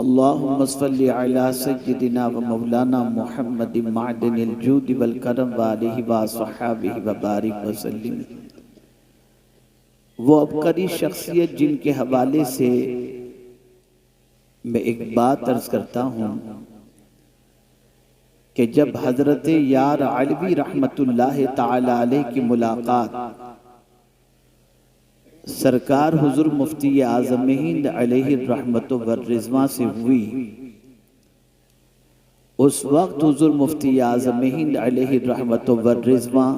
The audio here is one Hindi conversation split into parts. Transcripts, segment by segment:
अल्लाहुम्मा सल्लि अला सय्यिदिना व मौलाना मुहम्मद मअदनिल जूद वल करम व आलिहि व अस्हाबिहि व बारिक व सल्लिम। वो अबकरी शख्सियत जिनके हवाले से मैं एक बात अर्ज करता हूँ कि जब हजरत यार अलवी रहमतुल्लाह ताला अलैह की मुलाकात सरकार हुजूर मुफ्ती आज़म हिंद अलैहि रहमतु व रिज़वान से हुई, उस वक्त हुजूर मुफ्ती आज़म हिंद अलैहि रहमतु व रिज़वान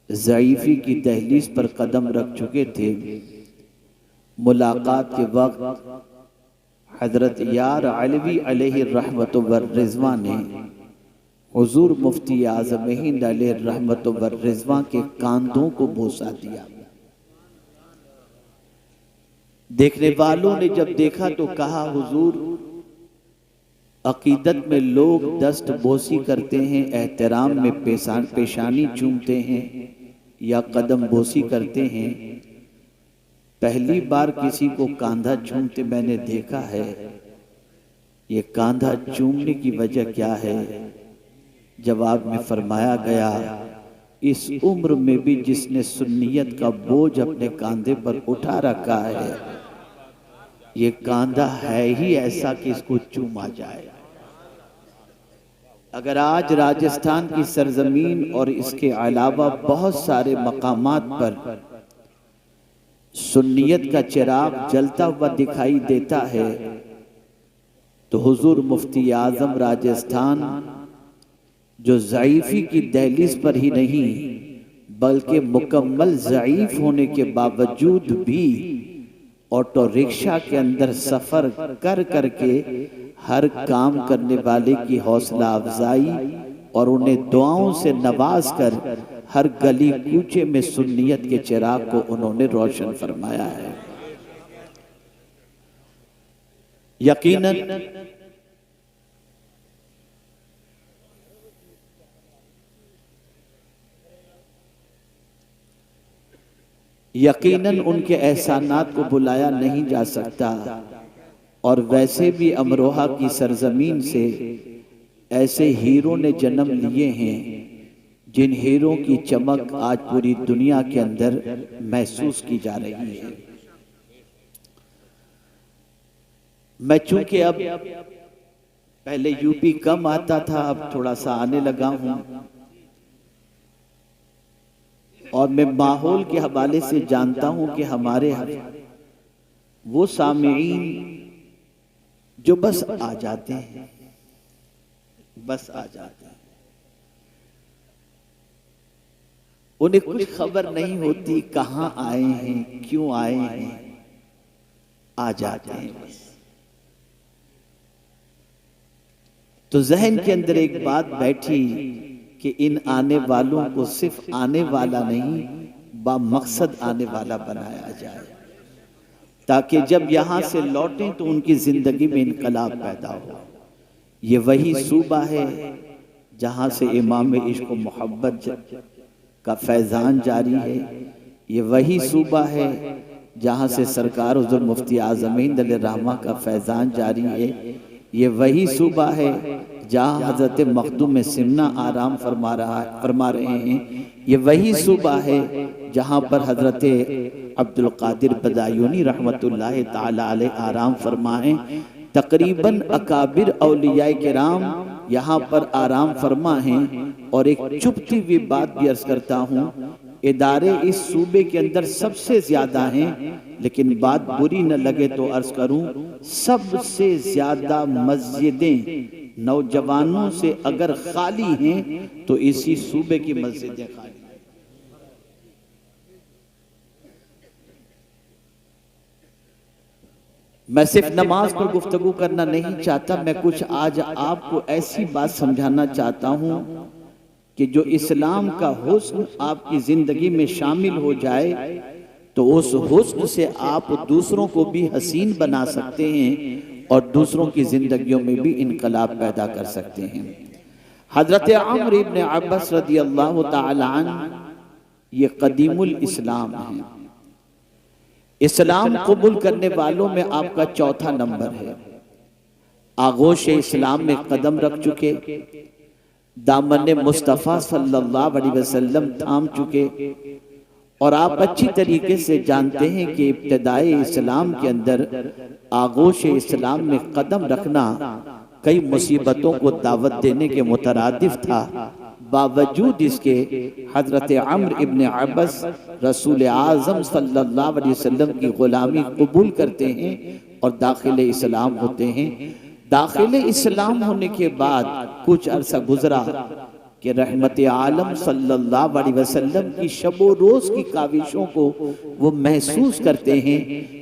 ज़ईफ़ी की दहलीज पर कदम रख चुके थे। मुलाकात के वक्त हजरत यार अलवी अलैहि रहमतु व रिज़वान ने हुजूर मुफ्ती आज़म हिंद अलैहि रहमतु व रिज़वान के कांधों को बोसा दिया। देखने वालों ने जब देखा तो कहा, हुजूर अकीदत में लोग दस्त बोसी करते हैं, एहतराम में पेशानी चूमते हैं या कदम बोसी करते हैं, पहली बार किसी को कांधा चूमते मैंने देखा है। ये कांधा चूमने की वजह क्या है? जवाब में फरमाया गया, इस उम्र में भी जिसने सुन्नियत का बोझ अपने कांधे पर उठा रखा है, ये कांधा है ही ऐसा कि इसको चूमा जाए। अगर आज राजस्थान की सरजमीन और इसके अलावा बहुत सारे मकामात पर सुन्नियत का चिराग जलता हुआ दिखाई देता है, तो हुजूर मुफ्ती आजम राजस्थान जो ज़ईफ़ी की दहलीज पर ही नहीं बल्कि मुकम्मल ज़ईफ़ होने के बावजूद भी ऑटो रिक्शा के अंदर सफर कर करके हर काम करने वाले की हौसला अफजाई और उन्हें दुआओं से नवाज कर हर गली कूचे में सुन्नियत के चिराग को उन्होंने रोशन फरमाया है। यकीनन उनके एहसानात को बुलाया नहीं जा सकता, और वैसे भी अमरोहा की सरजमीन से ऐसे हीरो ने जन्म लिए हैं जिन हीरो की चमक आज पूरी दुनिया के अंदर महसूस की जा रही है। मैं चूंकि अब पहले यूपी कम आता था, अब थोड़ा सा आने लगा हूं, और मैं माहौल के हवाले से जानता हूं कि हमारे वो सामीईन जो बस आ जाते हैं, बस आ जाते हैं, उन्हें कुछ खबर नहीं होती कहां आए हैं, क्यों आए हैं, आ जाते हैं बस। तो जहन के अंदर एक बात बैठी कि इन आने वालों को सिर्फ आने वाला नहीं बामकसद आने वाला बनाया जाए, ताकि जब यहाँ से लौटें तो उनकी जिंदगी में इनकलाब पैदा हो। ये वही सूबा है जहाँ से इमाम इश्क व मोहब्बत का फैज़ान जारी है। ये वही सूबा है जहाँ से सरकार हुज़ूर मुफ्ती आज़म हिंद अलैहि रहमा का फैज़ान जारी है। ये वही सूबा है जहाँ हजरत मखदूम सिमना आराम फरमा रहे हैं। ये वही सूबा है जहाँ पर हजरत अब्दुल कादिर बदायूनी रहमतुल्लाह ताला अलैह आराम फरमाए। तकरीबन अकाबिर औलिया किराम यहाँ पर आराम फरमा हैं। और एक चुपती हुई बात भी अर्ज करता हूँ, इदारे इस सूबे के अंदर सबसे ज्यादा हैं, लेकिन बात बुरी न लगे तो अर्ज करूं, सबसे ज्यादा मस्जिदें नौजवानों से अगर खाली हैं तो इसी सूबे की मस्जिदें खाली। मैं सिर्फ नमाज पर गुफ्तगू करना नहीं चाहता, मैं कुछ आज आपको ऐसी बात समझाना चाहता हूं कि जो इस्लाम का हुस्न आपकी जिंदगी में शामिल हो जाए तो उस हुस्न से आप दूसरों को भी हसीन बना सकते हैं और दूसरों की जिंदगियों में भी इनकलाब पैदा कर सकते हैं। हजरत अम्र इब्न अब्बास रदियल्लाहु ताला अन्हु ये कदीमुल इस्लाम है। इस्लाम कबूल करने वालों में आपका चौथा नंबर है। आगोश इस्लाम में कदम रख चुके, दामन मुस्तफ़ा सल्लल्लाहु अलैहि वसल्लम थाम चुके। और आप अच्छी तरीके से जानते हैं कि इब्तिदाई इस्लाम के अंदर आगोश इस्लाम में कदम रखना कई मुसीबतों को दावत देने के मुतरादिफ था। बावजूद इसके हजरत अम्र इब्न अब्बस रसूल आज़म सल्लल्लाहु अलैहि वसल्लम की गुलामी कबूल करते हैं और दाखिल इस्लाम होते हैं। दाखिल इस्लाम होने के बाद कुछ अरसा गुजरा कि रहमत आलम सल्लल्लाहु अलैहि वसल्लम की शबो रोज की काविशों को वो महसूस करते हैं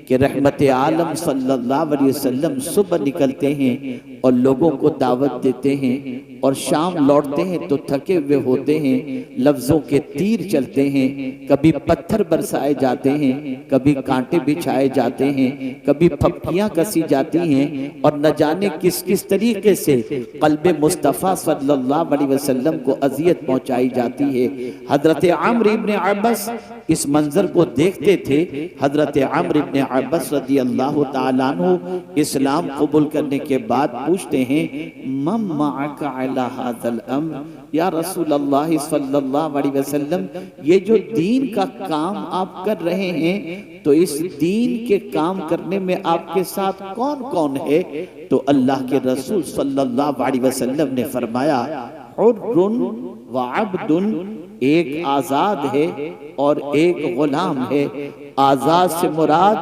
कि रहमत आलम सल्लल्लाहु अलैहि वसल्लम सुबह निकलते हैं और लोगों को दावत देते हैं और शाम लौटते हैं तो थके हुए होते हैं, लफ्जों के तीर चलते हैं, कभी पत्थर बरसाए जाते हैं, कभी कांटे बिछाए जाते हैं, कभी फप्तियां कसी जाती हैं और न जाने किस किस तरीके से क़ल्बे मुस्तफ़ा सल्लल्लाहु अलैहि वसल्लम को अजियत पहुंचाई जाती है। हजरत अम्र इब्न अब्बस इस मंजर को देखते थे। हजरत अम्र इब्न अब्बस रज़ी अल्लाह तआला अन्हु इस्लाम कबूल करने के बाद पूछते हैं, मम मअका अला हाज़ल अम्र, या रसूल अल्लाह सल्लल्लाहु अलैहि वसल्लम, ये जो दीन का काम आप कर रहे हैं तो इस दीन के काम करने में आपके साथ कौन कौन है? तो अल्लाह के रसूल सल्लल्लाहु अलैहि वसल्लम ने फरमाया, हुर्रुन व अब्दुन, एक आजाद है और एक गुलाम है। आजाद से मुराद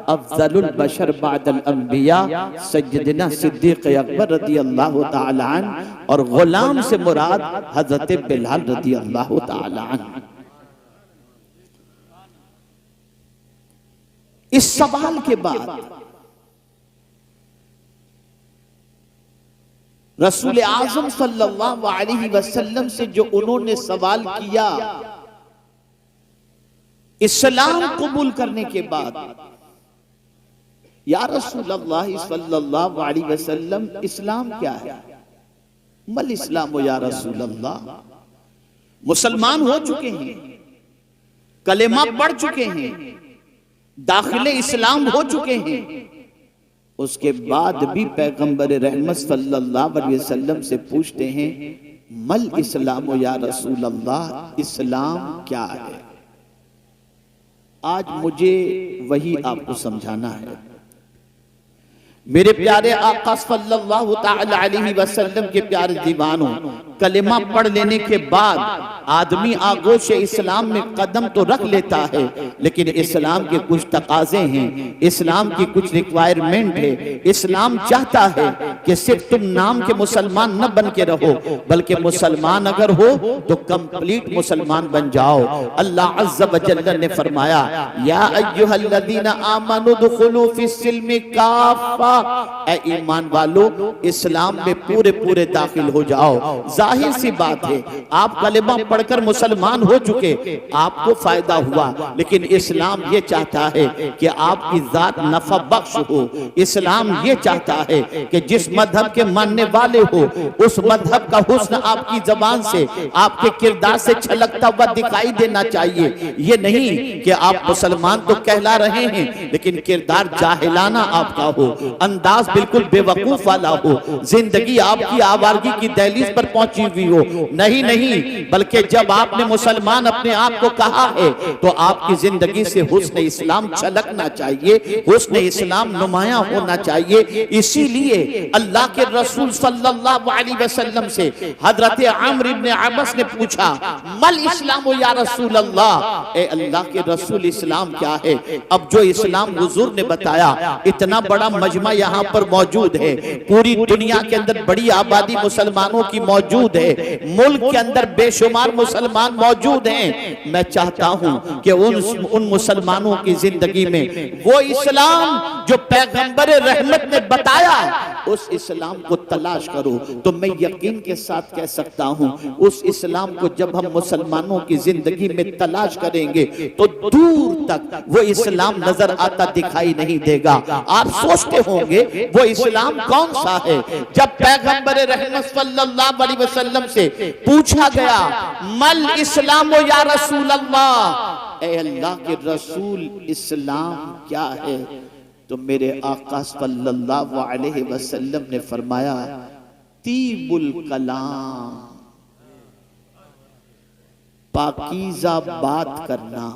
अफजलुल बशर बादल अंबिया सय्यदना सिद्दीक़ अकबर रज़ी अल्लाह तआला अन्हु, और गुलाम से मुराद हजरत बिलाल रज़ी अल्लाह तआला अन्हु। इस सवाल के बाद रसूल आज़म सल्लल्लाहु अलैहि वसल्लम से जो उन्होंने सवाल किया इस्लाम कबूल करने के बाद, या रसूल अल्लाह सल्लल्लाहु अलैहि वसल्लम, इस्लाम क्या है? मल इस्लाम या रसूल अल्लाह, मुसलमान हो चुके हैं, कलेमा पढ़ चुके हैं, दाखिले इस्लाम हो चुके हैं, उसके बाद भी पैगंबर रहमत सल्लल्लाहु अलैहि वसल्लम से पूछते हैं, मल इस्लाम या रसूल अल्लाह, इस्लाम क्या है? आज मुझे वही आपको समझाना है। मेरे प्यारे आका सल्लल्लाहु तआला अलैहि वसल्लम के प्यारे दीवानों, कलेमा पढ़ लेने के बाद आदमी आगोश इस्लाम में कदम तो रख लेता है, लेकिन इस्लाम के कुछ तकाजे हैं, इस्लाम की कुछ रिक्वायरमेंट है। इस्लाम चाहता है कि सिर्फ तुम नाम के मुसलमान न बन के रहो, बल्कि मुसलमान अगर हो तो कंप्लीट मुसलमान बन जाओ। अल्लाह अज़्ज़ व जल्ल ने फरमाया, या अय्युहल्लज़ीना आमनु दुखुलू फिस्सिल्मि काफ़ा, ऐ ईमान वालो इस्लाम में पूरे पूरे दाखिल हो जाओ। जाहिर सी बात है, आप कलेमा पढ़कर मुसलमान हो चुके, आपको फायदा हुआ, लेकिन इस्लाम ये चाहता है कि आपकी जात नफा बख्श हो। इस्लाम ये चाहता है कि जिस मजहब के मानने वाले हो उस मजहब का हुस्न आपकी जबान से, आपके किरदार से छलकता हुआ दिखाई देना चाहिए। ये नहीं कि आप मुसलमान तो कहला रहे हैं लेकिन किरदार जाहिलाना आपका हो, अंदाज बिल्कुल बेवकूफ वाला हो, जिंदगी आपकी आवारगी की दहलीज पर पहुंची हुई हो। नहीं नहीं, बल्कि जब आपने मुसलमान अपने आप को कहा है तो आपकी जिंदगी से हुस्न इस्लाम छलकना चाहिए, हुस्न इस्लाम नुमाया होना चाहिए। इसीलिए अल्लाह के रसूल सल्लल्लाहु अलैहि वसल्लम से हजरत अम्र इब्न अब्बस ने पूछा, मल इस्लाम या रसूल अल्लाह, ए अल्लाह के रसूल इस्लाम क्या है? अब जो इस्लाम हुजूर ने बताया, इतना बड़ा मजमा यहाँ पर मौजूद है, पूरी दुनिया के अंदर बड़ी आबादी मुसलमानों की मौजूद है, मुल्क के अंदर बेशुमार मुसलमान मौजूद हैं। मैं चाहता हूँ कि उन मुसलमानों की जिंदगी में वो इस्लाम जो पैगंबर रहमत ने बताया, उस इस्लाम को तलाश करो। तो मैं यकीन के साथ कह सकता हूँ, उस इस्लाम को जब हम मुसलमानों की जिंदगी में तलाश करेंगे तो दूर तक वो इस्लाम नजर आता दिखाई नहीं देगा। आप सोचते होंगे वो इस्लाम कौन सा है? जब पैगंबर रहमत सल्लल्लाहु अलैहि वसल्लम से पूछा गया, मल इस्लाम या रसूल अल्लाह, ए अल्लाह के रसूल इस्लाम क्या है? तो मेरे आका सल्लल्लाहु अलैहि वसल्लम ने फरमाया, तीबुल कलाम, पाकीज़ा बात करना,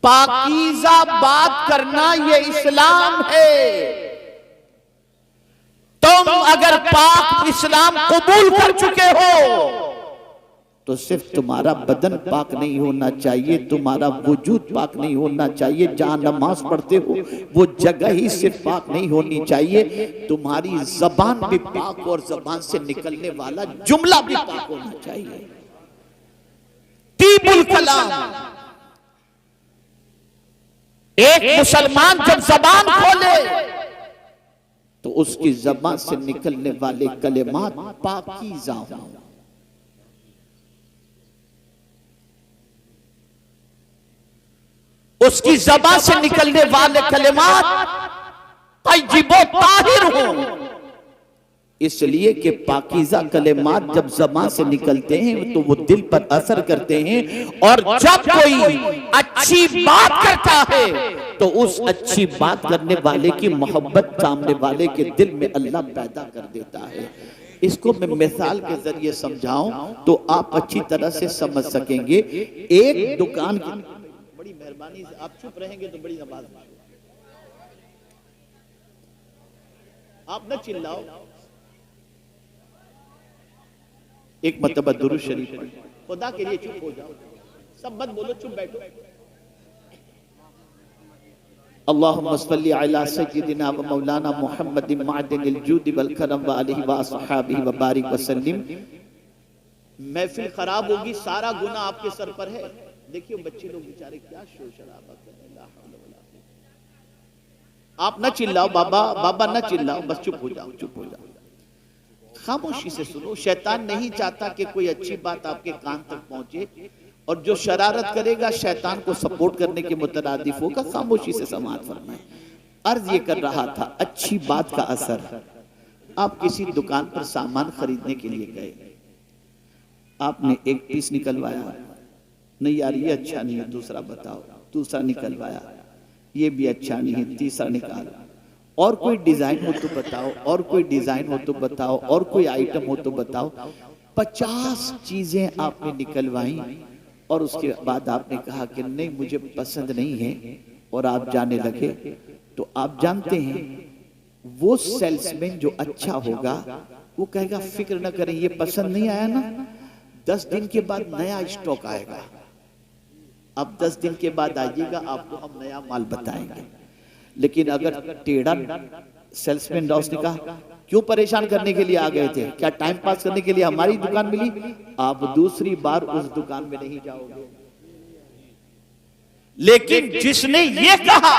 पाकीज़ा बात करना ये इस्लाम है। तुम अगर पाक इस्लाम कबूल कर चुके हो तो सिर्फ तुम्हारा बदन पाक नहीं होना चाहिए, तुम्हारा वजूद पाक नहीं होना चाहिए, जहां नमाज पढ़ते हो वो जगह ही सिर्फ पाक नहीं होनी चाहिए, तुम्हारी जबान भी पाक और जबान से निकलने वाला जुमला भी पाक होना चाहिए। तीबुल कलाम, एक मुसलमान जब जबान खोले तो उसकी जबान से निकलने वाले कलेमात पाकीज़ा हों। उसकी ज़बान से निकलने वाले कलेमात तय्यिबो ताहिर हों। इसलिए कि पाकीज़ा कलेमात जब ज़बान से निकलते हैं तो वो दिल पर असर करते हैं, और जब कोई अच्छी बात करता है तो उस अच्छी बात करने वाले की मोहब्बत सामने वाले के दिल में अल्लाह पैदा कर देता है। इसको मैं मिसाल के जरिए समझाऊं तो आप अच्छी तरह से समझ सकेंगे। एक दुकान की, बड़ी मेहरबानी से आप चुप रहेंगे तो बड़ी नमाज, आप न चिल्लाओ, एक मतबा दुरूद शरीफ पढ़, खुदा के लिए चुप हो जाओ, सब मत बोलो, चुप बैठो। अल्लाहुम्मा सल्ली अला सय्यिदिना व मौलाना मुहम्मदिन मादिनिल जूदि वल करम व आलिहि व अस्हाबिहि व बारिक व सल्लिम। महफिल खराब होगी, सारा गुनाह आपके सर पर है। देखिए बच्चे लोग बेचारे क्या शोर शराबा कर रहे हैं, ला हौला वला कुव्वता। आप न चिल्लाओ बाबा, बाबा न चिल्लाओ, बस चुप हो जाओ, चुप हो जाओ, खामोशी से सुनो। शैतान नहीं चाहता कि कोई अच्छी बात आपके कान तक पहुंचे, और जो शरारत करेगा शैतान को सपोर्ट करने के मुतरादिफ होगा। खामोशी से समाअत फरमाएं। अर्ज ये कर रहा था, अच्छी बात का असर। आप किसी दुकान पर सामान खरीदने के लिए गए, आपने एक पीस निकलवाया, नहीं यार ये अच्छा नहीं है, दूसरा बताओ, दूसरा निकलवाया, ये भी अच्छा नहीं है, तीसरा निकालो, और कोई डिजाइन हो तो बताओ, और कोई डिजाइन हो तो बताओ, और कोई आइटम हो तो बताओ। 50 चीजें आपने निकलवाई और उसके बाद आपने कहा कि नहीं मुझे पसंद नहीं है, और आप जाने लगे। तो आप जानते हैं वो सेल्समैन जो अच्छा होगा वो कहेगा फिक्र न करें, ये पसंद नहीं आया ना, 10 दिन के बाद नया स्टॉक आएगा, अब 10 दिन के बाद आइएगा, आपको हम नया माल बताएंगे। लेकिन अगर टेढ़ा सेल्समैन रहा, उसने कहा क्यों परेशान करने के लिए आ गए थे, क्या टाइम पास करने के लिए हमारी दुकान मिली, आप दूसरी बार उस दुकान में नहीं जाओगे। लेकिन जिसने ये कहा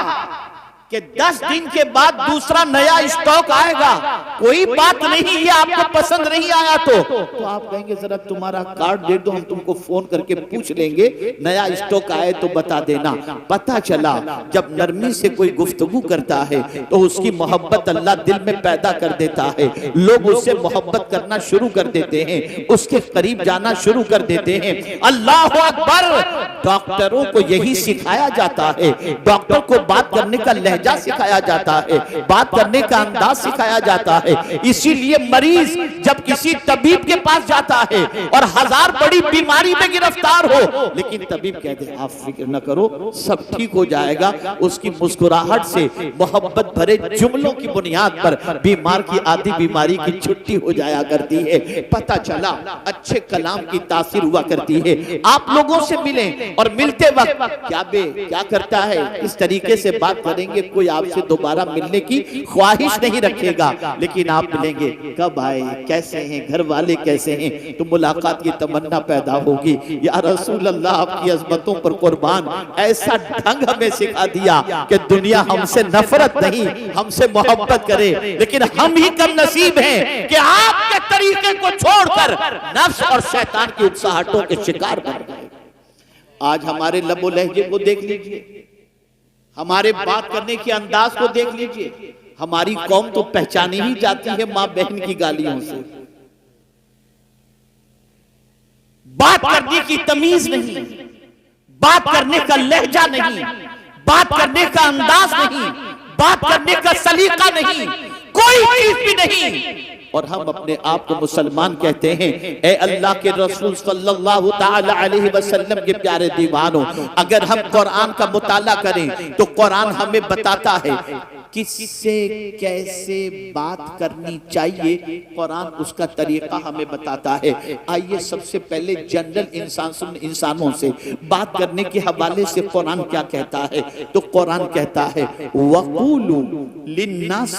कि 10 दिन के बाद दूसरा नया स्टॉक आएगा, कोई बात नहीं, ये आपको पसंद नहीं आया तो आप कहेंगे जरा तुम्हारा कार्ड दे दो, हम तुमको फोन करके पूछ लेंगे, नया स्टॉक आए तो बता देना। पता चला जब नरमी से कोई गुफ्तगू करता है तो उसकी मोहब्बत अल्लाह दिल में पैदा कर देता है, लोग उससे मोहब्बत करना शुरू कर देते हैं, उसके करीब जाना शुरू कर देते हैं। अल्लाह अकबर। डॉक्टरों को यही सिखाया जाता है, डॉक्टर को बात करने का लहजा सिखाया जाता है, बात करने का अंदाज सिखाया जाता है। इसीलिए मरीज जब किसी तबीब के पास जाता है और 1000 बड़ी बीमारी में गिरफ्तार हो, लेकिन तबीब कहते हैं आप फिक्र न करो, सब ठीक हो जाएगा, उसकी मुस्कुराहट से मोहब्बत भरे जुमलों की बुनियाद पर बीमार की आधी बीमारी की छुट्टी हो जाया करती है। पता चला अच्छे कलाम की तासीर हुआ करती है। आप लोगों से मिलें और मिलते वक्त क्या करता है, इस तरीके से बात करेंगे, कोई आपसे दोबारा मिलने की ख्वाहिश नहीं रखेगा, लेकिन आप मिलेंगे, कब आए, कैसे हैं, घर वाले कैसे हैं, तो मुलाकात की तमन्ना पैदा होगी। या रसूल अल्लाह आपकी अज़मतों पर कुर्बान, ऐसा ढंग हमें सिखा दिया कि दुनिया हमसे नफरत नहीं हमसे मोहब्बत करे, लेकिन हम ही कम नसीब हैं कि आपके तरीके को छोड़कर नफ्स और शैतान की उकसाहटों के शिकार बन गए। आज हमारे लबो लहजे को देख लीजिए, हमारे बात करने के अंदाज को देख लीजिए, हमारी कौम तो पहचानी ही जाती है मां बहन की गालियों से। बात करने की तमीज नहीं, बात करने का लहजा नहीं, बात करने का अंदाज नहीं, बात करने का सलीका नहीं, कोई चीज भी नहीं। और हम अपने आप को मुसलमान कहते हैं। ए अल्लाह के रसूल सल्लल्लाहु ताला अलैहि वसल्लम के प्यारे दीवानों, अगर हम कुरान का मुताला करें तो कुरान हमें बताता है किससे कैसे बात करनी चाहिए, कुरान उसका तरीका हमें बताता है। आइए सबसे पहले जनरल इंसानों से बात करने के हवाले से कुरान क्या कहता है। तो कुरान कहता है वक़ूलू लिन्नास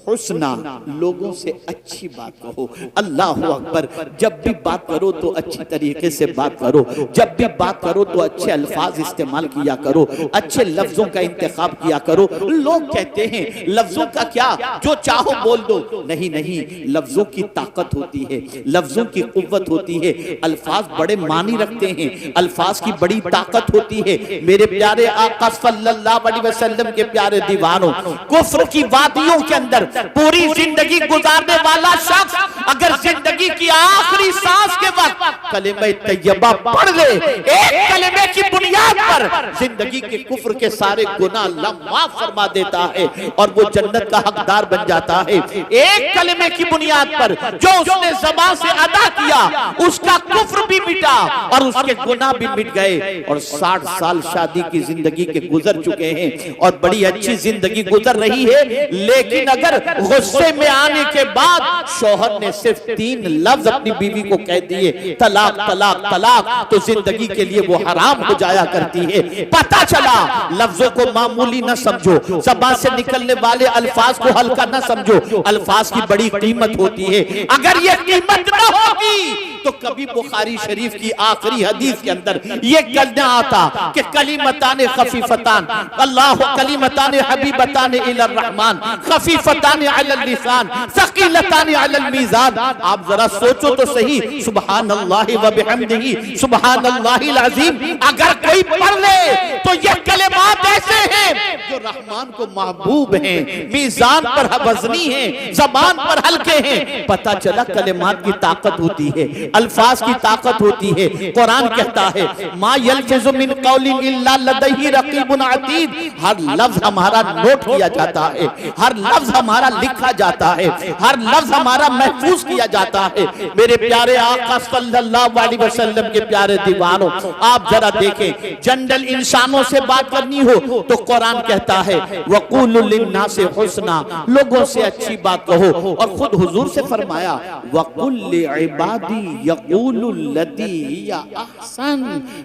हुस्ना, लोगों से अच्छी बात कहो। अल्लाह अकबर। जब भी बात करो तो अच्छी तरीके से बात करो, जब भी बात करो तो अच्छे अल्फाज इस्तेमाल किया करो, अच्छे लफ्जों का इंतखाब किया करो। लोग कहते हैं लफ्जों का क्या, जो चाहो बोल दो। नहीं नहीं, लफ्जों की ताकत होती है, लफ्जों की कुव्वत होती है, अल्फाज बड़े मानी रखते हैं, अल्फाज की बड़ी ताकत होती है। मेरे प्यारे आका सल्लल्लाहु अलैहि वसल्लम के प्यारे दीवानों, कुफ्र की वादियों के अंदर पूरी जिंदगी गुजारने वाला शख्स अगर जिंदगी की आखिरी सांस के वक्त कलिमा तैयबा पढ़ ले, एक कलिमे की बुनियाद पर जिंदगी के कुफ्र के सारे गुनाह अल्लाह माफ फरमा देता है और वो जन्नत का हकदार बन जाता है। एक कलिमे की बुनियाद पर जो उसने ज़बान से अदा किया, उसका कुफ्र भी मिटा और उसके गुनाह भी मिट गए। और 60 साल शादी की जिंदगी के गुजर चुके हैं और बड़ी अच्छी जिंदगी गुजर रही है, लेकिन अगर गुस्से में आने के बाद शौहर ने सिर्फ 3 लफ्ज अपनी बीवी को कह दिए, तलाक तलाक तलाक, तो जिंदगी के लिए वो हराम हो जाया करती है। पता चला लफ्जों को मामूली न समझो, ज़बान से निकलने वाले अल्फाज को हल्का न समझो, अल्फाज की बड़ी कीमत होती है। अगर ये कीमत न होगी तो कभी बुखारी शरीफ की आखिरी हदीस के अंदर ये कहना आता कि कलिमतान खफीफतान अल्लाह कलिमतान हबीबतान इलर रहमान खफीफतान अलल लिसान सकीलतान अलल मीज़ान। आप जरा सोचो तो सही, सुभान अल्लाह व बिहम्दिही सुभान अल्लाहिल अज़ीम। अगर कोई पढ़ ले तो ये कलिमात ऐसे हैं जो रहमान को महबूब हैं, मीज़ान पर वज़नी हैं, ज़बान पर हल्के हैं। पता चला कलिमात की ताकत होती है, अल्फाज की ताकत होती है। कुरान कहता है मा यल्फज़ु मिन क़ौलिन इल्ला लदैहि रक़ीबुन अतीद, हर लफ्ज हमारा नोट किया जाता है, हर लफ्ज हमारा लिखा जाता है, हर लफ्ज हमारा महफूज किया जाता है। मेरे प्यारे आका सल्लल्लाहु अलैहि वसल्लम के प्यारे दीवानों, आप जरा देखें, जनरल इंसानों से बात करनी हो तो कुरान कहता है वक़ूलु लिन्नास हुस्ना, लोगों से अच्छी बात कहो। और खुद हुजूर से फरमाया वक़ुल लिइबादी यक़ूलु लती हिया अहसन,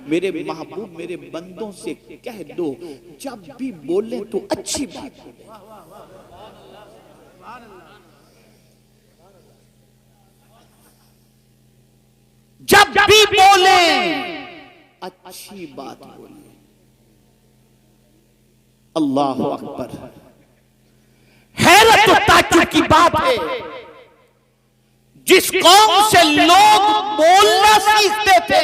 मेरे महबूब मेरे बंदों से कह दो जब भी बोले तो अच्छी बात बोले। जब भी बोले अच्छी बात बोले। अल्लाह अकबर। हैरत और ताज्जुब की बात है, जिस कौम से लोग बोलना सीखते थे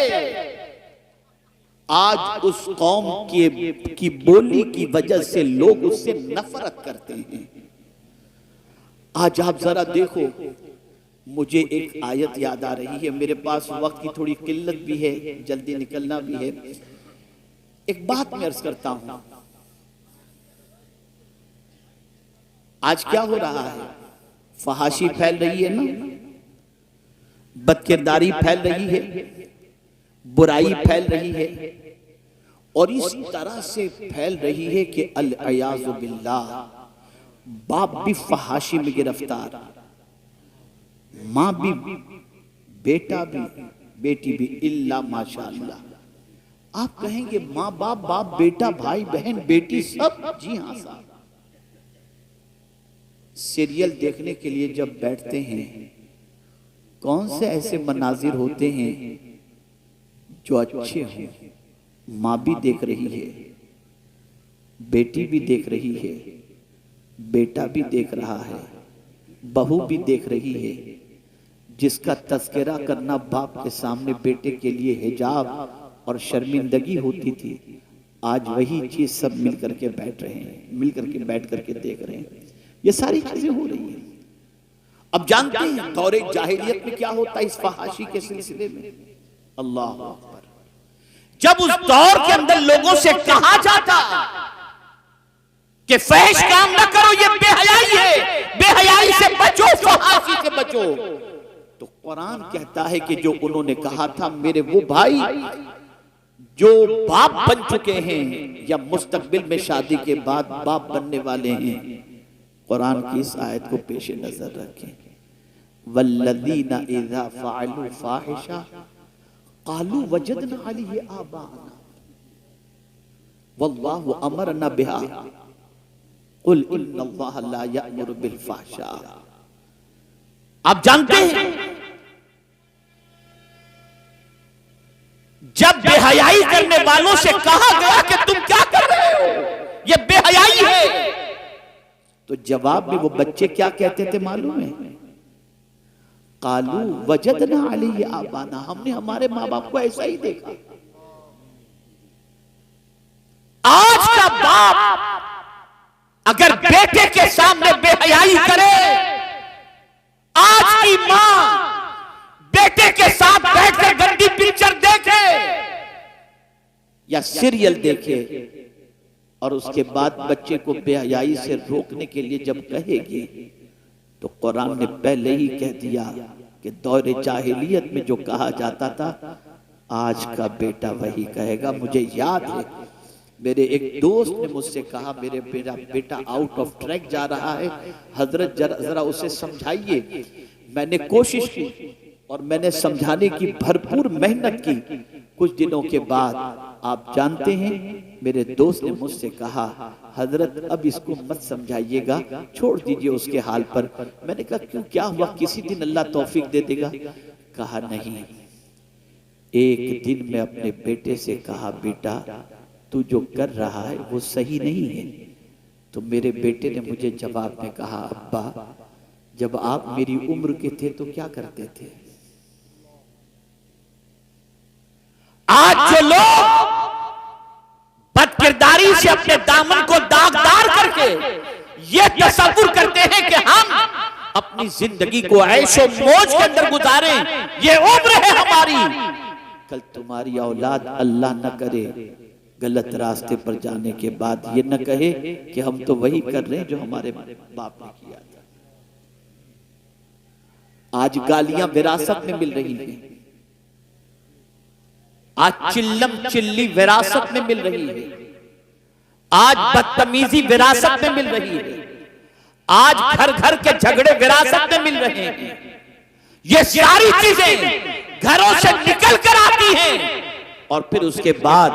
आज उस कौम की बोली की वजह से लोग उससे नफरत करते हैं। आज आप जरा देखो, मुझे एक आयत याद आ रही है, मेरे पास वक्त की थोड़ी किल्लत भी है, जल्दी निकलना भी है। एक बात मैं अर्ज करता हूं, आज क्या हो रहा है, फहाशी फैल रही है ना, बदकिरदारी फैल रही है, बुराई फैल रही है, और इस तरह से फैल रही है कि अल-अयाज़ु बिल्लाह, बाप भी फहाशी में गिरफ्तार, माँ भी, बेटा भी, बेटी भी, इल्ला माशाअल्लाह। आप कहेंगे माँ बाप, बाप बेटा, भाई बहन, बेटी सब, जी हाँ साहब। सीरियल देखने के लिए जब बैठते हैं, कौन से ऐसे मनाजिर होते हैं जो अच्छे हों। माँ भी देख रही है, बेटी भी देख रही है, बेटा भी देख रहा है, बहू भी देख रही है। जिसका तज़किरा करना बाप के सामने बेटे के लिए हिजाब और शर्मिंदगी होती थी, आज वही चीज सब मिल करके बैठ रहे हैं, मिल करके बैठ करके देख रहे हैं। ये सारी चीजें हो रही हैं। अब जानते हैं दौरे जाहिलियत में क्या होता है इस फहाशी के सिलसिले में। अल्लाह अकबर। जब उस दौर के अंदर लोगों से कहा जाता कि फहश काम न करो, ये बेहयाई है, बेहयाई से बचो, फहाशी से बचो, तो कुरान कहता है कि जो उन्होंने कहा था, मेरे वो भाई जो बाप बन चुके हैं या मुस्तकबिल में शादी के बाद बाप बनने वाले हैं, कुरान की इस आयत को पेश नजर रखें। वल्लज़ीना इज़ा फ़अलू फ़ाहिशा क़ालू वजदना अलैहि आबाना वल्लाहु अमरना बिहा कुल इन्नल्लाहा ला यअमुरु बिल फ़हशा। आप जानते हैं जब बेहयाई करने वालों से कहा गया कि तुम क्या कर रहे हो, ये बेहयाई है, तो जवाब में वो बच्चे क्या कहते थे मालूम है? कालू वजदना अलैहि आबाना, हमने हमारे माँ बाप को ऐसा ही देखा। आज का बाप अगर बेटे के सामने बेहयाई करे, आज की मां बेटे के साथ बैठकर गंदी पिक्चर देखे या सीरियल देखे और उसके बाद बच्चे को बेहयाई से रोकने के लिए जब कहेगी, तो कुरान ने पहले ही कह दिया कि दौरे जाहिलियत में जो कहा जाता था, आज का बेटा वही कहेगा। मुझे याद है मेरे एक दोस्त ने मुझसे कहा, मेरे बेटा आउट ऑफ ट्रैक जा रहा है, हजरत जरा उसे समझाइए। मैंने कोशिश की और मैंने समझाने की भरपूर मेहनत की। कुछ दिनों के बाद आप जानते हैं मेरे दोस्त ने मुझसे कहा, हजरत अब इसको मत समझाइएगा, छोड़ दीजिए उसके हाल पर। मैंने कहा क्यों, क्या हुआ, किसी दिन अल्लाह तौफीक दे देगा। कहा नहीं, एक दिन मैं अपने बेटे से कहा, बेटा तू जो कर रहा है वो सही नहीं है। तो मेरे बेटे ने मुझे जवाब में कहा, अब्बा जब आप मेरी उम्र के थे तो क्या करते थे। आज जो लोग बदकिरदारी से अपने दामन को दागदार करके ये तसव्वुर करते हैं कि हम अपनी जिंदगी को ऐशो मौज के अंदर गुजारें, ये उम्र है हमारी, कल तुम्हारी औलाद अल्लाह न करे गलत रास्ते पर जाने के बाद ये न कहे कि हम तो वही कर रहे हैं जो हमारे बाप ने किया था। आज गालियां विरासत में मिल रही हैं, आज चिल्लम चिल्ली विरासत में मिल रही है, आज बदतमीजी विरासत में मिल रही है, आज घर घर के झगड़े विरासत में मिल रहे हैं। ये सारी चीजें घरों से निकल कर आती हैं और फिर उसके बाद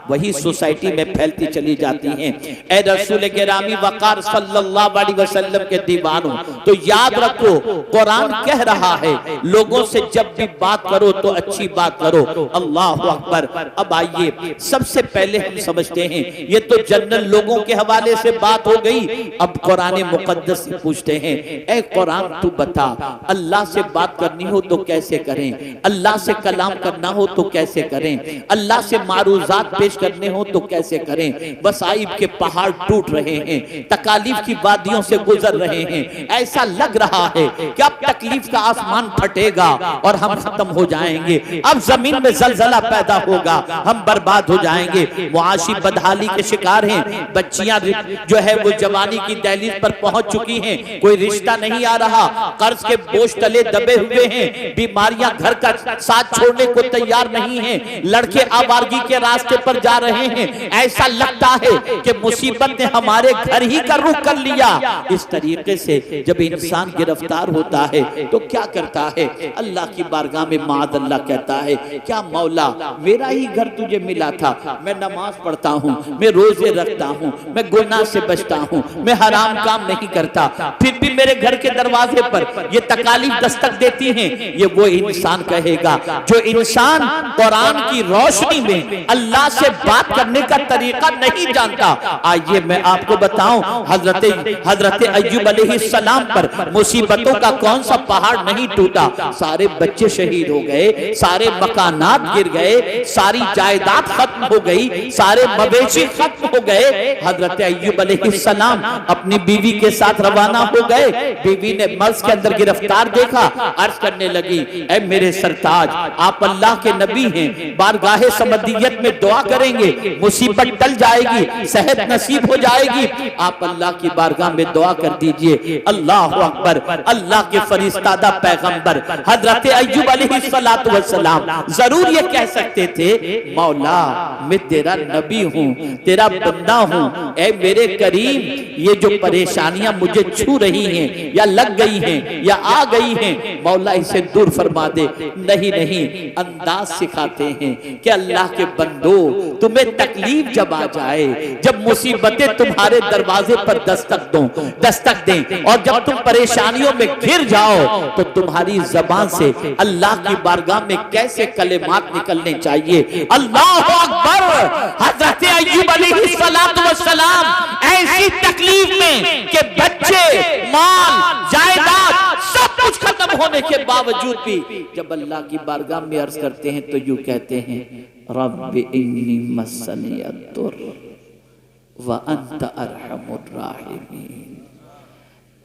वही सोसाइटी में फैलती चली जाती हैं। ए रसूल गिरामी वक़ार सल्लल्लाहु अलैहि वसल्लम के दीवानों, तो याद रखो कुरान कह रहा है लोगों से जब भी बात करो तो अच्छी बात करो। अल्लाह अकबर। अब आइए, सबसे पहले हम समझते हैं, ये तो जनरल लोगों के हवाले से बात हो गई। अब कुरान मुकद्दस से पूछते हैं, ए कुरान तू बता, अल्लाह से बात करनी हो तो कैसे करें, अल्लाह से कलाम करना हो तो कैसे करें, अल्लाह से मारूजात पेश करने हो तो कैसे करें। वसाइब के पहाड़ टूट रहे हैं, तकालीफ की वादियों से गुजर रहे हैं, ऐसा लग रहा है कि अब तकलीफ का आसमान फटेगा और हम खत्म हो जाएंगे, अब जमीन में जलजला पैदा होगा, हम बर्बाद हो जाएंगे। मुआशी बदहाली के शिकार हैं, बच्चियां जो है वो जवानी की दहलीज पर पहुंच चुकी हैं, कोई रिश्ता नहीं आ रहा, कर्ज के बोझ तले दबे हुए हैं, बीमारियां घर का साथ छोड़ने को तैयार नहीं है, लड़के आवारगी के रास्ते पर जा रहे हैं, ऐसा लगता है कि मुसीबत ने हमारे घर ही का रुख कर लिया। इस तरीके से जब इंसान गिरफ्तार होता है तो क्या करता है, अल्लाह की बारगाह में माद अल्लाह कहता है, क्या मौला मेरा ही घर तुझे मिला था, मैं नमाज पढ़ता हूँ, मैं रोजे रखता हूँ, मैं गुनाह से बचता हूँ, मैं हराम काम नहीं करता, फिर भी मेरे घर के दरवाजे पर ये तकालीफ दस्तक देती हैं। ये वो इंसान कहेगा जो इंसान कुरान की रोशनी में अल्लाह से बात करने का तरीका नहीं जानता। आइए मैं आपको बताऊं, हजरत अय्यूब अलैहिस्सलाम पर मुसीबतों का कौन सा पहाड़ नहीं टूटा। सारे बच्चे शहीद हो गए, सारे मकानात गिर गए, सारी जायदाद खत्म हो गई, सारे मवेशी खत्म हो गए। हजरत अय्यूब अलैहिस्सलाम अपनी बीवी के साथ रवाना हो गए। बीवी ने मर्ज के अंदर गिरफ्तार देखा, अर्ज करने लगी, ऐ मेरे सरताज, आप अल्लाह के नबी हैं, बारगाह बारगाह समदियत में दुआ करेंगे, मुसीबत टल जाएगी, सेहत नसीब हो जाएगी। आप अल्लाह की बारगाह में दुआ कर दीजिए। अल्लाह अकबर। अल्लाह के फरिश्तादा पैगंबर हजरत अय्यूब अलैहिस्सलातु वस्सलाम जरूर ये कह सकते थे, मौला मैं तेरा नबी हूँ, तेरा बंदा हूँ, ऐ मेरे करीम ये जो परेशानियां मुझे छू रही हैं या लग गई हैं या आ गई हैं, मौला इसे दूर फरमा दे। नहीं नहीं, अंदाज सिखाते हैं कि अल्लाह के बंदो तुम्हें तकलीफ जब आ जाए, जब मुसीबतें तुम्हारे दरवाजे पर दस्तक दें और जब तुम परेशानियों में घिर जाओ तो तुम्हारी जबान से अल्लाह की बारगाह में कैसे कलेमात निकलने चाहिए। अल्लाह अकबर। हजरत अय्यूब अलैहिस्सलातु वस्सलाम ऐसी तकलीफ में कि बच्चे, माल, जायदाद सब कुछ खत्म होने के बावजूद भी जब अल्लाह की बारगाह में अर्ज करते हैं तो यूं कहते हैं, रब्बि इन्नी मस्सनियद्दुर्र व अंत अरहमुर राहिमीन।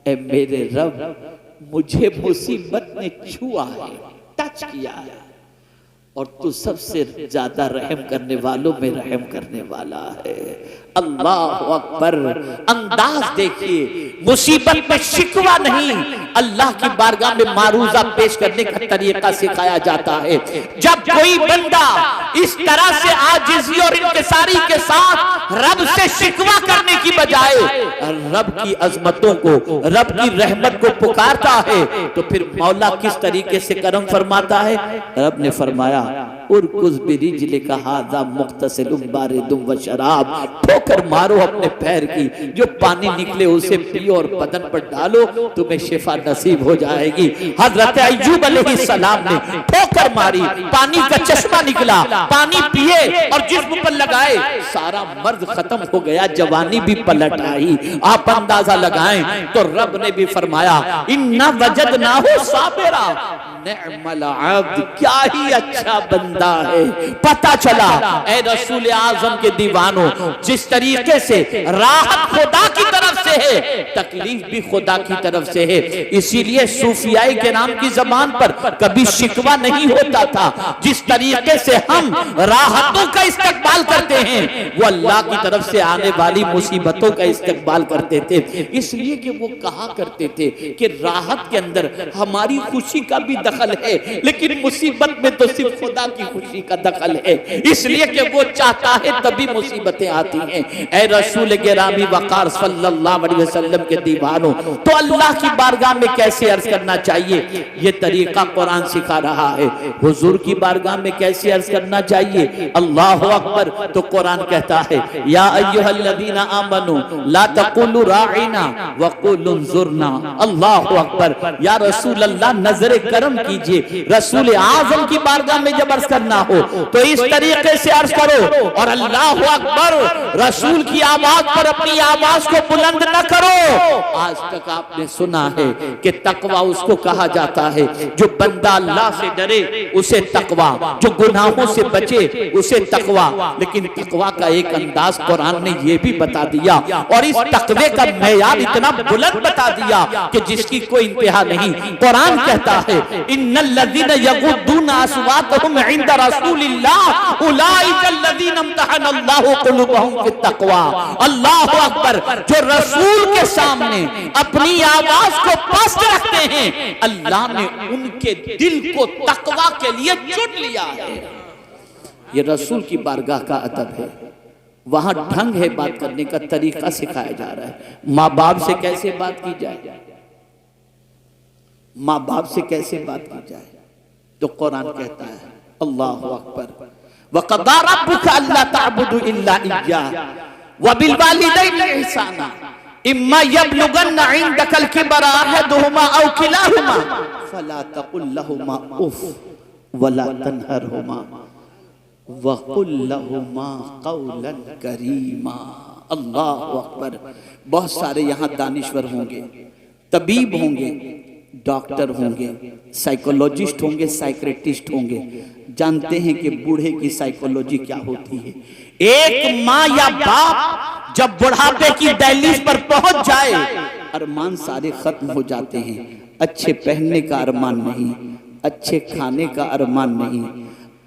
ऐ मेरे रब, मुझे मुसीबत ने छुआ है, टच किया है, और तू सबसे ज्यादा रहम करने वालों में रहम करने वाला है। अल्लाह अकबर। अंदाज देखिए, मुसीबत में शिकवा नहीं, अल्लाह की बारगाह में मारूजा पेश करने का तरीका सिखाया जाता है। जब कोई बंदा इस तरह से आजिज़ी और इंकिसारी के साथ रब से शिकवा करने की बजाय रब की अजमतों को, रब की रहमत को पुकारता है तो फिर मौला किस तरीके से करम फरमाता है। रब ने फरमाया, उरकुज़ बिरिजलिका हाज़ा मुख्तसिलुम बारिदुम व शराब। ठोकर मारो अपने पैर की, जो पानी निकले उसे पियो और बदन पर डालो, तुम्हें शिफा नसीब हो जाएगी। हजरत अय्यूब अलैहिस्सलाम ने ठोकर मारी, पानी का चश्मा निकला, पानी पिए और जिस्म पर लगाए, सारा मर्द खत्म हो गया, जवानी भी पलट आई। आप अंदाजा लगाएं तो रब ने भी फरमाया, इन्ना वजदनाहु साबिरा निअमल अब्द। क्या ही अच्छा बंदा है। पता चला ऐ रसूल आजम के दीवानों, जिस तरीके से राहत खुदा की तरफ से है, तकलीफ भी खुदा की तरफ से है। इसीलिए सूफियाए के नाम की जबान पर कभी शिकवा नहीं होता था। जिस तरीके से हम राहतों का इस्तकबाल करते हैं, वो अल्लाह की तरफ से आने वाली मुसीबतों का इस्तकबाल करते थे। इसलिए कि वो कहा करते थे कि राहत के अंदर हमारी खुशी का भी दखल है, लेकिन मुसीबत में तो सिर्फ खुदा की खुशी का दखल है। इसलिए कि वो चाहता है तभी मुसीबतें आती हैं। ऐ रसूल गिरामी वक़ार सल्लल्लाहु अलैहि वसल्लम के दीवानों, तो अल्लाह की बारगाह में कैसे अर्ज करना चाहिए, ये तरीका कुरान सिखा रहा है। हुजूर की बारगाह में कैसे अर्ज करना चाहिए। अल्लाहु अकबर। तो कुरान कहता है, या अय्युहल्लज़ीना आमनू ला तक़ूलू राइना व क़ूलू ज़ुरना। अल्लाहु अकबर। या रसूल अल्लाह, नजर करम कीजिए। रसूल आजम की बारगाह में जब अर्ज करना हो तो इस तरीके से अर्ज करो, और अल्लाहु अकबर, रसूल की आवाज पर अपनी आवाज को बुलंद न करो। आज तक आपने सुना है कि तकवा उसको कहा जाता है जो बंदा अल्लाह से डरे, उसे तकवा, जो गुनाहों से बचे उसे तकवा। लेकिन तकवा का एक अंदाज कुरान ने यह भी बता दिया, और इस तकवे का मेयार इतना बुलंद बता दिया कि जिसकी कोई इंतहा नहीं। कुरान कहता है, इन्नल्लज़ीना यगुद्दूना अस्वातहुम इंदा रसूलिल्लाह उलाइका अल्लज़ीना इम्तहनल्लाहु क़ुलूबहुम फित्तक़वा। अल्लाहु अकबर। जो रसूल के सामने अपनी आवाज को पस्त रखते हैं, अल्लाह ने उनके दिल को तकवा के लिए चुन लिया है। ये रसूल की बारगाह का अदब है। वहां ढंग है, बात करने का तरीका सिखाया जा रहा है। माँ बाप से कैसे बात की जाए, माँ बाप से कैसे बात की जाए, तो कुरान कहता है, अल्लाहु अकबर, वक़ज़ा रब्बुका अल्ला तअबुदू इल्ला इय्याह व बिल वालिदैनि इहसाना इम्मा यबलुगन्ना इंदकल किबरा अहदुहुमा औ किलाहुमा फला तक़ुल लहुमा उफ वला तनहरहुमा वक़ुल लहुमा क़ौलन करीमा। अल्लाहु अकबर। बहुत सारे यहाँ दानिश्वर होंगे, तबीब होंगे, डॉक्टर होंगे, साइकोलॉजिस्ट होंगे, साइक्रेटिस्ट होंगे, जानते हैं कि बूढ़े की साइकोलॉजी क्या होती है। एक माँ या बाप जब बुढ़ापे की दहलीज पर पहुंच जाए, अरमान सारे खत्म हो जाते हैं। अच्छे पहनने का अरमान नहीं, अच्छे खाने का अरमान नहीं,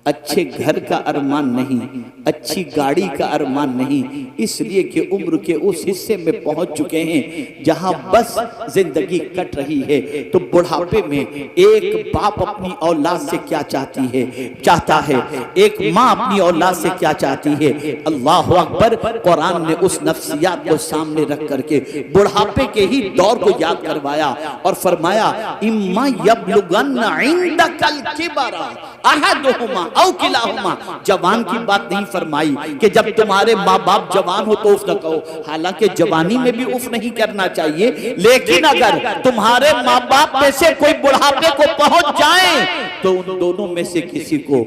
अच्छे घर का अरमान नहीं, अच्छी गाड़ी का अरमान नहीं, इसलिए कि उम्र के उस हिस्से में पहुंच चुके हैं जहां बस जिंदगी कट रही है। तो बुढ़ापे में एक बाप अपनी औलाद से क्या चाहता है, एक माँ अपनी औलाद से क्या चाहती है। अल्लाह अकबर। कुरान ने उस नफ्सियात को सामने रख करके बुढ़ापे के ही दौर को याद करवाया और फरमाया इम्मा यबलुगन्ना इंदकल किबरा अहदुहुमा औ किलाहुमा। जवान की बात नहीं फरमाई कि जब तुम्हारे माँ बाप जवान हो तो उफ न कहो, हालांकि जवानी में भी उफ नहीं करना चाहिए, लेकिन अगर तुम्हारे माँ बाप में से कोई बुढ़ापे को पहुंच जाए तो उन दोनों में से किसी को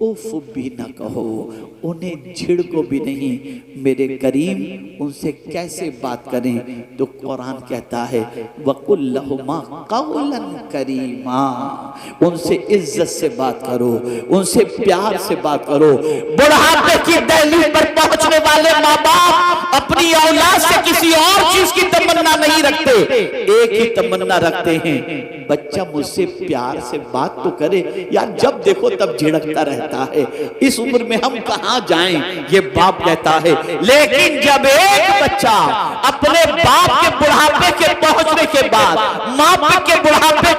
उफ भी न कहो, उन्हें झिड़को भी नहीं। मेरे करीम उनसे कैसे बात करें? तो कुरान कहता है वकुल लहुमा कौलन करीमा, उनसे इज्जत से बात करो, उनसे प्यार से बात करो। बुढ़ापे की दहलीज पर पहुंचने वाले माँ बाप अपनी औलाद से किसी और चीज की तमन्ना नहीं रखते, एक ही तमन्ना रखते हैं, बच्चा मुझसे प्यार से बात तो करे। यार जब देखो तब झिड़कता रहता है, इस उम्र में हम कहां जाएं, ये बाप कहता है। लेकिन जब एक बच्चा अपने बाप के बुढ़ापे के पहुंचने के बाद, माँ बाप के बुढ़ापे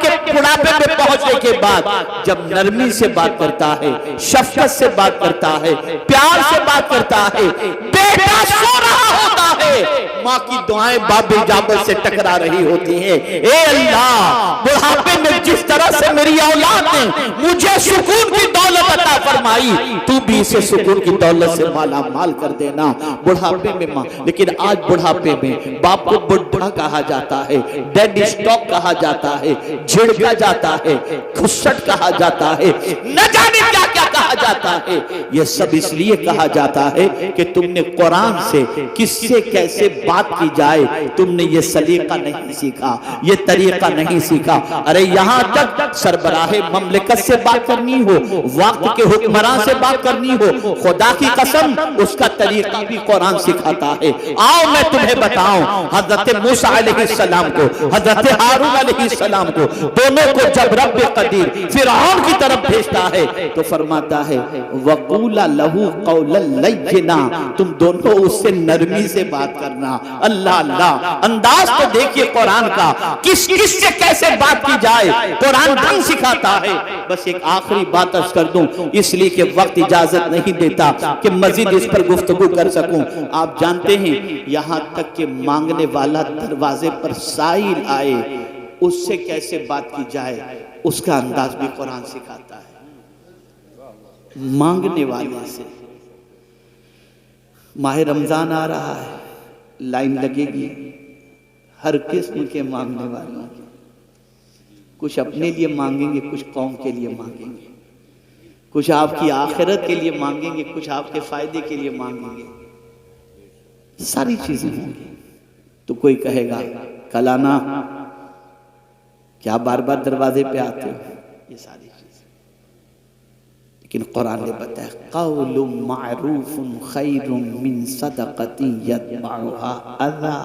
में पहुंचने के बाद जब नरमी से बात करता है, शफकत से बात करता है, प्यार से बात करता है, बेटा सो रहा होता है, माँ की दुआएं बाप इजाबत से टकरा रही होती हैं। ए अल्लाह, बुढ़ापे में जिस तरह से मेरी औलाद ने मुझे सुकून की दौलत अता फरमाई, तू भी इसे सुकून की दौलत से माला माल कर देना। बुढ़ापे में माँ, लेकिन आज बुढ़ापे में बाप को बुढ़ा कहा जाता है, डेड स्टॉक कहा जाता है, झिड़का जाता है, खुशट कहा जाता है, न जाने क्या क्या कहा जाता है। यह सब इसलिए कहा जाता है कि तुमने कुरान से किससे कैसे बात की जाए तुमने ये सलीका नहीं सीखा, ये तरीका नहीं सीखा। अरे यहाँ तक सरबराहे ममलिकत से बात करनी हो, वक्त के हुक्मरान से बात करनी हो, खुदा की कसम उसका तरीका भी कुरान सिखाता है। आओ मैं तुम्हें बताऊं, हजरत मूसा अलैहिस्सलाम को, हजरत हारून अलैहिस्सलाम को, दोनों को जब रब कदीर फिरौन की तरफ भेजता है तो फरमाता है वकूला लहू कौलन लय्यिना, तुम दोनों उससे नरमी से बात करना। अल्लाह अल्लाह, अंदाज तो देखिए कुरान का, किस किस से कैसे बात की जाए, कुरान ढंग सिखाता है। बस एक आखिरी बात अर्ज कर दूं, इसलिए कि वक्त इजाजत नहीं देता कि मजीद इस पर गुफ्तगू कर सकूं। आप जानते हैं यहां तक कि मांगने वाला दरवाजे पर साइल आए, उससे कैसे बात की जाए उसका अंदाज भी कुरान सिखाता है। मांगने वाले से, माह रमजान आ रहा है, लाइन लगेगी हर किस्म के मांगने वालों की, कुछ अपने लिए मांगेंगे, कुछ कौम के लिए मांगेंगे, कुछ आपकी आखिरत के लिए मांगेंगे, कुछ आपके फायदे के लिए मांगेंगे, सारी चीजें होंगी। तो कोई कहेगा कलाना क्या बार बार दरवाजे पे आते हो, ये सारी चीजें। लेकिन कुरान ने बताया क़ौलुम मारूफुन खैरुम मिन सदक़तिन यतबउहा अज़ा।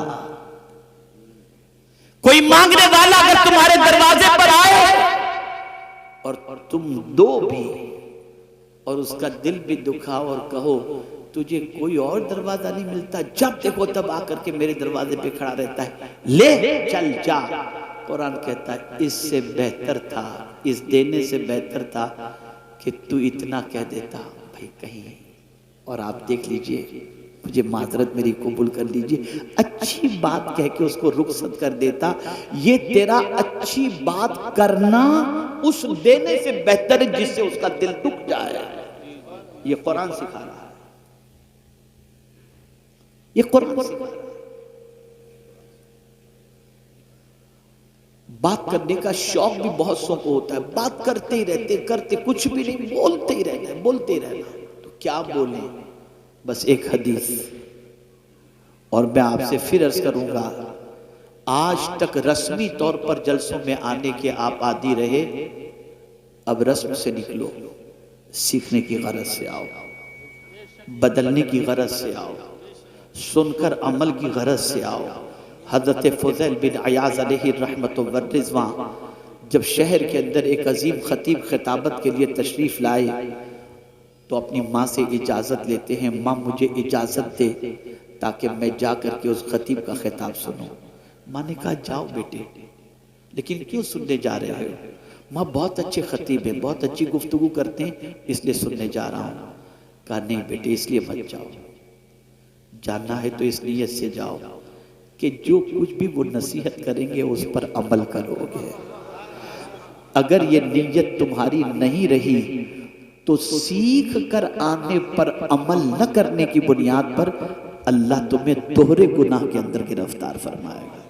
कोई मांगने वाला अगर तुम्हारे दरवाजे पर आए और तुम दो भी और उसका दिल भी दुखाओ और कहो तुझे कोई और दरवाजा नहीं मिलता, जब देखो तब आकर के मेरे दरवाजे पे खड़ा रहता है, ले चल जा। कुरान कहता है इससे बेहतर था, इस देने से बेहतर था कि तू इतना कह देता भाई कहीं, और आप देख लीजिए, मुझे माजरत मेरी कबूल कर लीजिए, अच्छी बात कह के उसको रुखसत कर देता। ये तेरा अच्छी बात करना उस देने से बेहतर है जिससे उसका दिल दुख जाए। ये कुरान सिखा रहा है, ये कुरान सिखा रहा है। बात करने का शौक भी बहुत सौ को होता है, बात करते ही रहते, करते कुछ भी नहीं, बोलते ही रहना है, बोलते ही रहना। तो क्या बोले, बस एक हदीस, और मैं आपसे फिर अर्ज करूंगा, आज तक रस्मी तौर पर जलसों में आने के आप आदी रहे, अब रस्म से निकलो, सीखने की गरज से आओ, बदलने की गरज से आओ, सुनकर अमल की गरज से आओ। हजरत फुज़ैल बिन अयाज़ अलैहि रहमतुल्लाह व रिज़वान जब शहर के अंदर एक अजीम खतीब खिताबत के लिए तशरीफ़ लाए तो अपनी माँ से इजाज़त लेते हैं, माँ मुझे इजाज़त दे ताकि मैं जा करके उस खतीब का खिताब सुनूं। माँ ने कहा जाओ बेटे, लेकिन क्यों सुनने जा रहे हो? माँ बहुत अच्छे खतीब हैं, बहुत अच्छी गुफ्तगू करते हैं, इसलिए सुनने जा रहा हूँ। कहा नहीं बेटे इसलिए मत जाओ, जानना है तो इस नीयत से जाओ कि जो कुछ भी वो नसीहत करेंगे उस पर अमल करोगे। अगर ये नीयत तुम्हारी नहीं रही तो सीख कर आने पर अमल न करने की बुनियाद पर अल्लाह तुम्हें दोहरे गुनाह के अंदर गिरफ्तार फरमाएगा।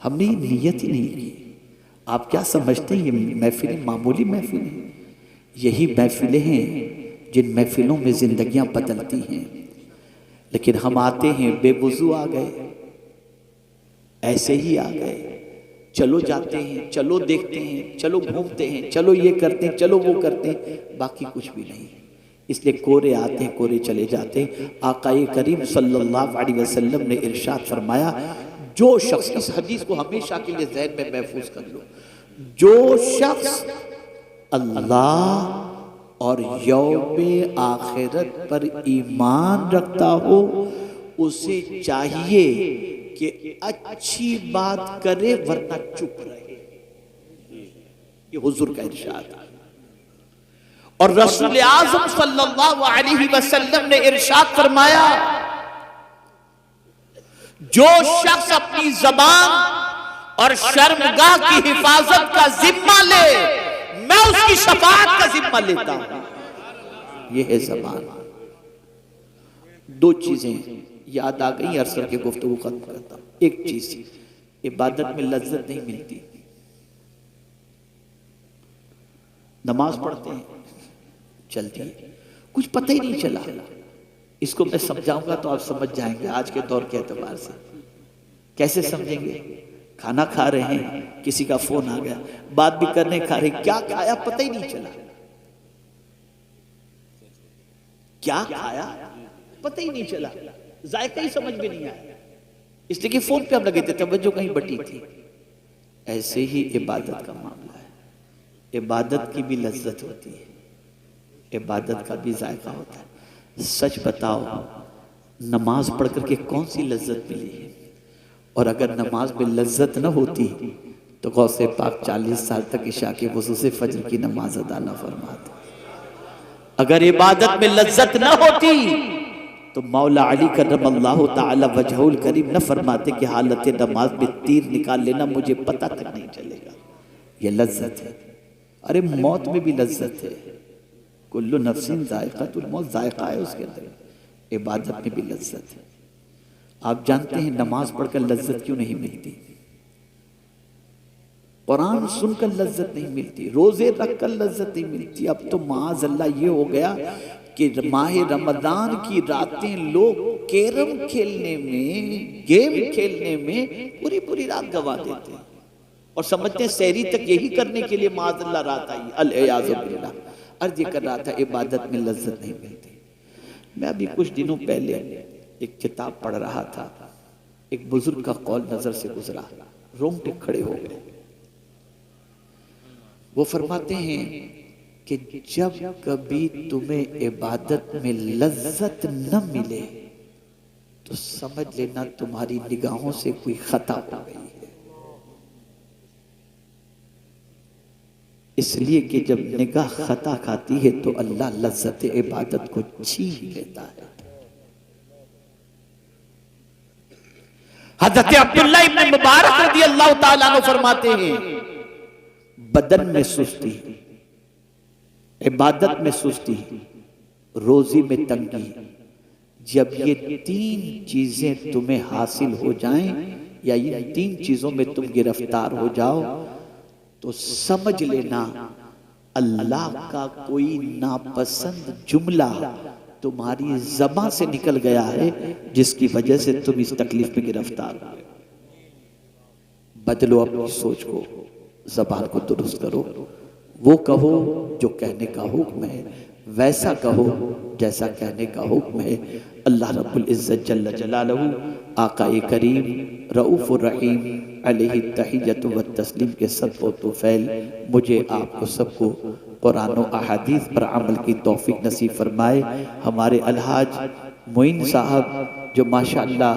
हमने ये नीयत ही नहीं की। आप क्या समझते हैं ये महफिलें मामूली महफिलें हैं? यही महफिलें हैं जिन महफिलों में जिंदगियां बदलती हैं। लेकिन हम आते हैं बेवुजू आ गए, ऐसे ही आ गए, चलो जाते हैं, चलो देखते हैं, चलो घूमते हैं, चलो ये करते हैं, चलो वो करते हैं, बाकी कुछ भी नहीं। इसलिए कोरे आते हैं, कोरे चले जाते हैं। आकाए करीम सल्लल्लाहु अलैहि वसल्लम ने इरशाद फरमाया, जो शख्स, इस हदीस को हमेशा के लिए ज़हन में महफूज कर लो, जो शख्स अल्लाह और यौमे आखिरत पर ईमान रखता हो उसे चाहिए कि अच्छी बात करे वरना चुप रहे। ये हुजूर का इरशाद है। और रसूल आज़म सल्लल्लाहु अलैहि वसल्लम ने इरशाद फरमाया, जो शख्स अपनी जबान और शर्मगाह की हिफाजत का जिम्मा ले, मैं उसकी शफाअत का जिम्मा लेता हूं। यह है जबान। दो चीजें याद आ गई, अरसर के गुफ्तगू खत्म करता हूं। एक चीज, इबादत में लज्जत नहीं मिलती। नमाज पढ़ते हैं, चलती है, कुछ पता ही नहीं चला। इसको मैं समझाऊंगा तो आप समझ जाएंगे आज के दौर के एतबार से। कैसे समझेंगे? खाना खा रहे हैं, किसी का फोन आ गया, बात भी करने खा रहे, क्या खाया पता ही नहीं चला, क्या खाया पता ही नहीं चला, जायका ही समझ में नहीं आया, इसलिए कि फोन पे हम लगे थे, तवज्जो कहीं बटी थी। ऐसे ही इबादत का मामला है। इबादत की भी लज्जत होती है, इबादत का भी जायका होता है। सच बताओ, नमाज पढ़ करके कौन सी लज्जत मिली है? और अगर नमाज में लज्जत न होती तो गौसे पाक 40 साल तक इशा के वज़ू से फजर की नमाज अदा न फरमाते। अगर इबादत में लज्जत न होती तो मौला अली करमल्लाहु ताला वजहुल करीम न फरमाते कि हालत नमाज में तीर निकाल लेना, मुझे पता तक नहीं चलेगा। ये लज्जत है। अरे मौत में भी लज्जत है। कुल्लु नफ्सिन जायक़तुल मौत, जायका है उसके अंदर। इबादत में भी लज्जत है। आप जानते हैं नमाज पढ़कर लज्जत क्यों नहीं मिलती? कुरान सुनकर लज्जत नहीं मिलती, रोजे रखकर लज्जत नहीं मिलती। अब तो माज़ अल्लाह ये हो गया कि माह रमजान की रातें लोग कैरम खेलने में, गेम खेलने में पूरी पूरी रात गवा देते हैं और समझते हैं सहरी तक यही करने के लिए माज़ अल्लाह रात आई। अल-इयाज़ु बिल्लाह। अर्ज कर रहा था, इबादत में लज्जत नहीं मिलती। मैं अभी कुछ दिनों पहले एक किताब पढ़ रहा था, एक बुजुर्ग का कौल नजर से गुजरा, रोंगटे खड़े हो गए। वो फरमाते हैं कि जब कभी तुम्हें इबादत में लज्जत न मिले तो समझ लेना तुम्हारी निगाहों से कोई खता हो गई है। इसलिए कि जब निगाह खता खाती है तो अल्लाह लज्जत इबादत को छीन लेता है। हज़रत अब्दुल्लाह इब्न मुबारक रज़ियल्लाहु ताला अन्हु फरमाते हैं, बदन में सुस्ती, इबादत में सुस्ती, रोजी में तंगी, जब ये तीन चीजें तुम्हें हासिल हो जाएं या ये तीन चीजों में तुम गिरफ्तार हो जाओ तो समझ लेना अल्लाह का कोई नापसंद जुमला तुम्हारी ज़बान से निकल गया है, जिसकी वजह से तुम इस तकलीफ में गिरफ्तार हो। बदलो अपनी सोच को, ज़बान को दुरुस्त करो, वो कहो जो कहने का हुक्म है, वैसा कहो जैसा कहने का हुक्म है। अल्लाह रब्बुल इज़्ज़त जल्ल जलालहू, आक़ाए करीम रऊफ़ुर रहीम अलैहि तहिय्यतु व तस्लीम के सदक़ व तौफ़ील मुझे आपको सबको कुरान और अहादीस पर अमल की तौफीक नसीब फरमाए। हमारे अलहाज मोइन साहब जो माशाअल्लाह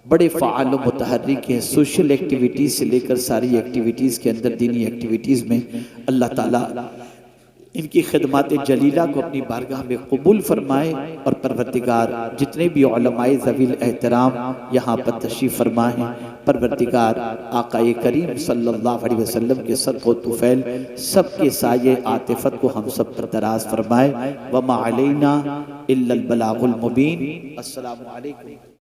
बड़े फ़ाल व मुतहर्रिक हैं, सोशल एक्टिविटीज़ से लेकर सारी एक्टिविटीज़ के अंदर दीनी एक्टिविटीज़ में, अल्लाह ताला इनकी खिदमत जलीला को अपनी बारगाह में कबूल फरमाए। और परवरदिगार जितने भी उलमाए ज़वील एहतराम यहाँ पर तशरीफ़ फरमा हैं, परवरदिगार आक़ाए करीम सल्लल्लाहु अलैहि वसल्लम के सदक़ व तुफ़ैल सबके साये आतिफ़त को हम सब पर दराज फरमाए। वमा अलैना इल्लल बलागुल मुबीन। अस्सलामु अलैकुम।